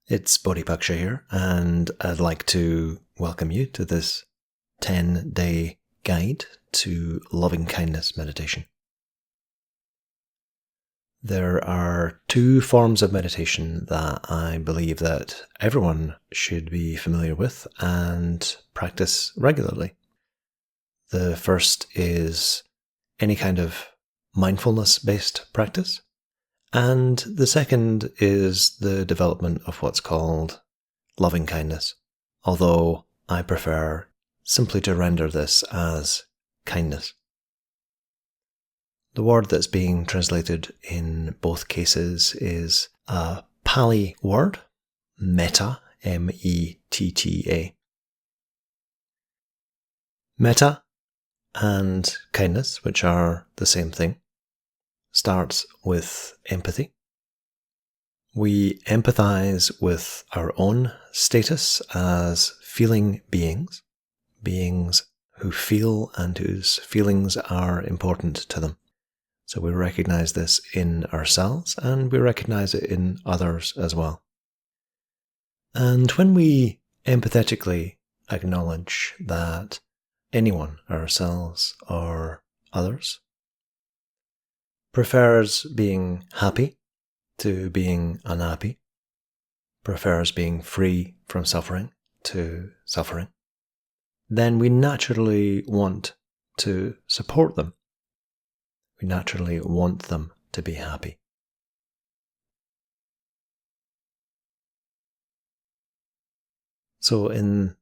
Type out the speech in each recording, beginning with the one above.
It's Bodhipaksa here, and I'd like to welcome you to this 10-day guide to loving-kindness meditation. There are two forms of meditation that I believe that everyone should be familiar with and practice regularly. The first is any kind of mindfulness-based practice. And the second is the development of what's called loving kindness, although I prefer simply to render this as kindness. The word that's being translated in both cases is a Pali word, metta, M-E-T-T-A. Metta and kindness, which are the same thing, starts with empathy. We empathize with our own status as feeling beings who feel and whose feelings are important to them. So we recognize this in ourselves and we recognize it in others as well. And when we empathetically acknowledge that anyone, ourselves or others, prefers being happy to being unhappy, prefers being free from suffering to suffering, then we naturally want to support them. We naturally want them to be happy. So in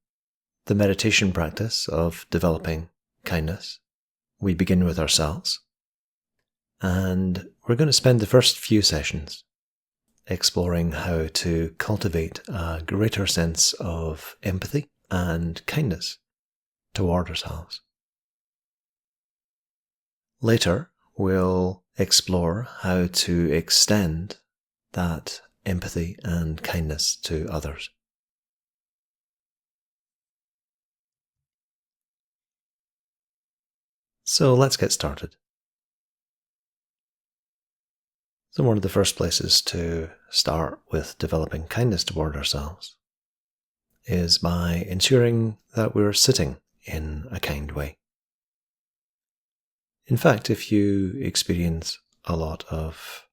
the meditation practice of developing kindness, we begin with ourselves. And we're going to spend the first few sessions exploring how to cultivate a greater sense of empathy and kindness toward ourselves. Later, we'll explore how to extend that empathy and kindness to others. So let's get started. So one of the first places to start with developing kindness toward ourselves is by ensuring that we're sitting in a kind way. In fact, if you experience a lot of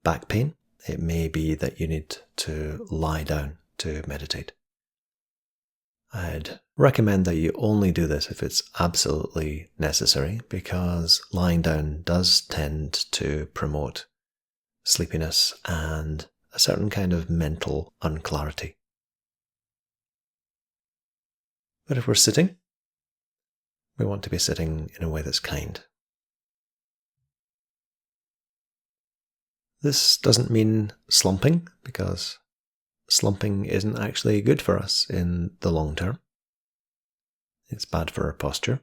back pain, it may be that you need to lie down to meditate. I'd recommend that you only do this if it's absolutely necessary, because lying down does tend to promote sleepiness and a certain kind of mental unclarity. But if we're sitting, we want to be sitting in a way that's kind. This doesn't mean slumping, because slumping isn't actually good for us in the long term. It's bad for our posture,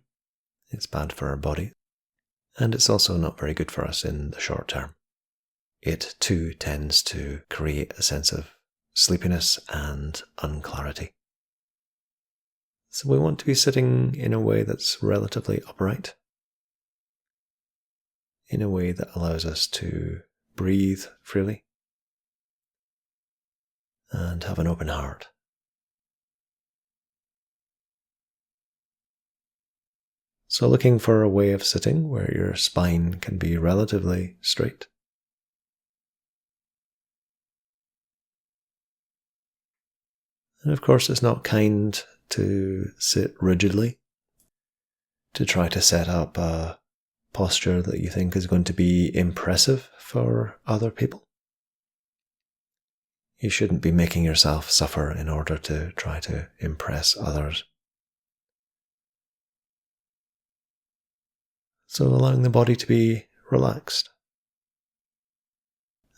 it's bad for our body, and it's also not very good for us in the short term. It too tends to create a sense of sleepiness and unclarity. So we want to be sitting in a way that's relatively upright, in a way that allows us to breathe freely and have an open heart. So looking for a way of sitting where your spine can be relatively straight. And of course, it's not kind to sit rigidly, to try to set up a posture that you think is going to be impressive for other people. You shouldn't be making yourself suffer in order to try to impress others. So allowing the body to be relaxed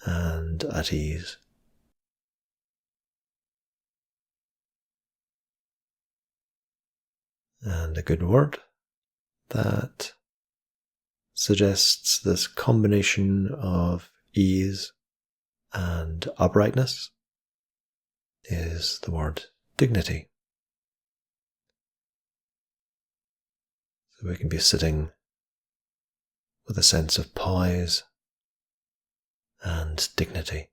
and at ease. And a good word that suggests this combination of ease and uprightness is the word dignity. So we can be sitting with a sense of poise and dignity.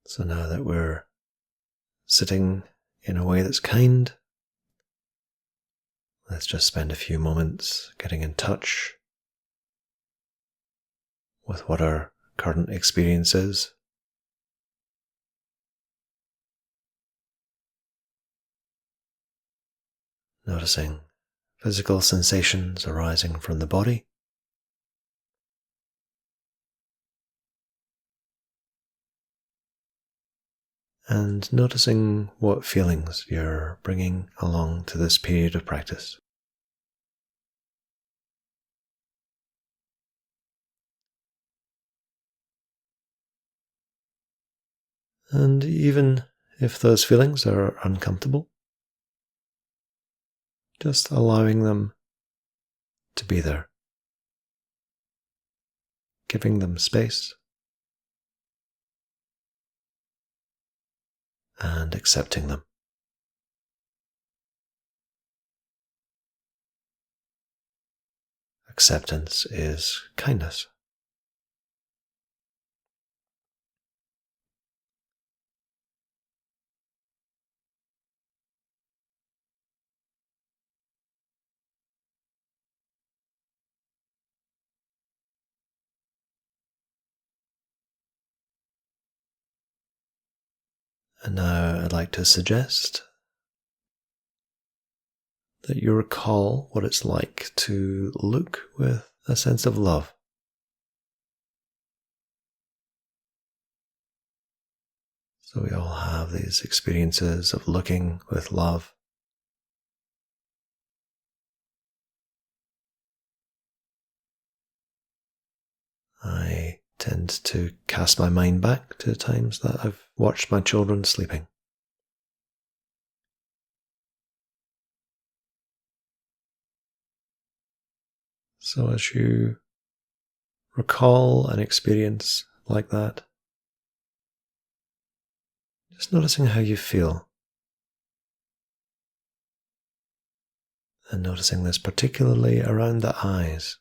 So now that we're sitting in a way that's kind, let's just spend a few moments getting in touch with what our current experience is. Noticing physical sensations arising from the body. And noticing what feelings you're bringing along to this period of practice. And even if those feelings are uncomfortable, just allowing them to be there, giving them space and accepting them. Acceptance is kindness. And now I'd like to suggest that you recall what it's like to look with a sense of love. So we all have these experiences of looking with love. I tend to cast my mind back to times that I've watched my children sleeping. So as you recall an experience like that, just noticing how you feel. And noticing this particularly around the eyes.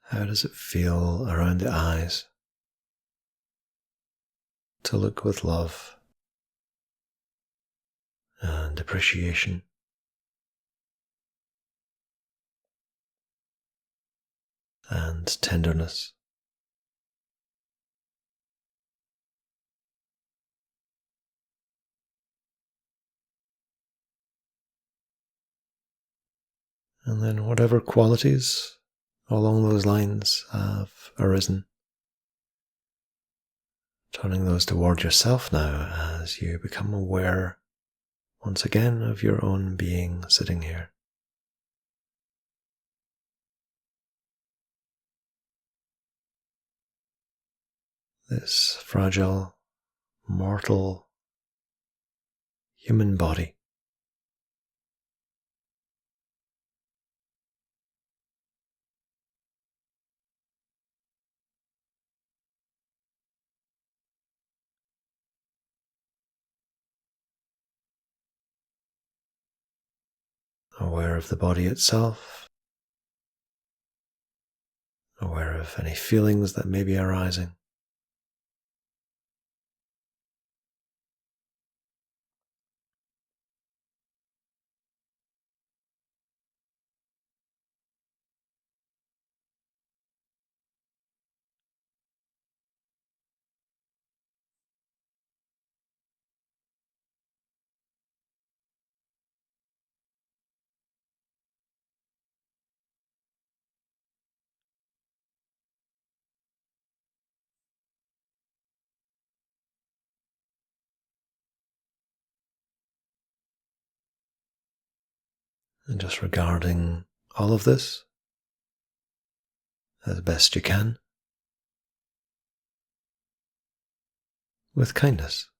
How does it feel around the eyes to look with love and appreciation and tenderness? And then whatever qualities along those lines have arisen, turning those toward yourself now as you become aware once again of your own being sitting here. This fragile, mortal human body. Aware of the body itself, aware of any feelings that may be arising. And just regarding all of this as best you can with kindness.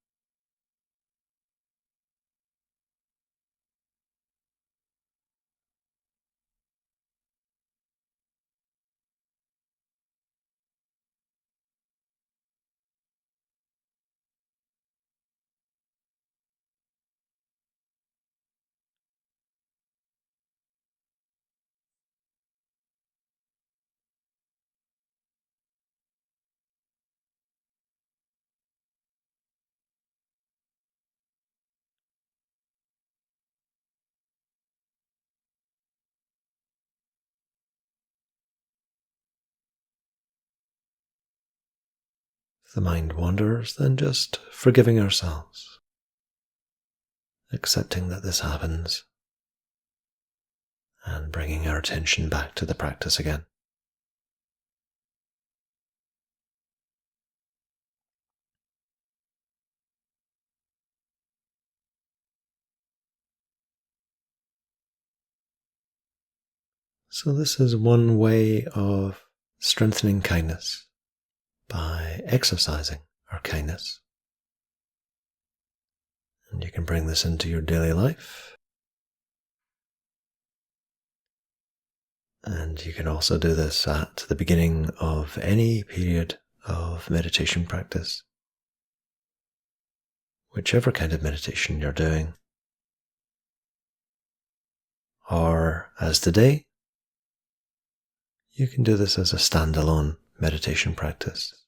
If the mind wanders, then just forgiving ourselves, accepting that this happens, and bringing our attention back to the practice again. So this is one way of strengthening kindness, by exercising our kindness. And you can bring this into your daily life. And you can also do this at the beginning of any period of meditation practice. Whichever kind of meditation you're doing. Or, as today, you can do this as a standalone meditation practice.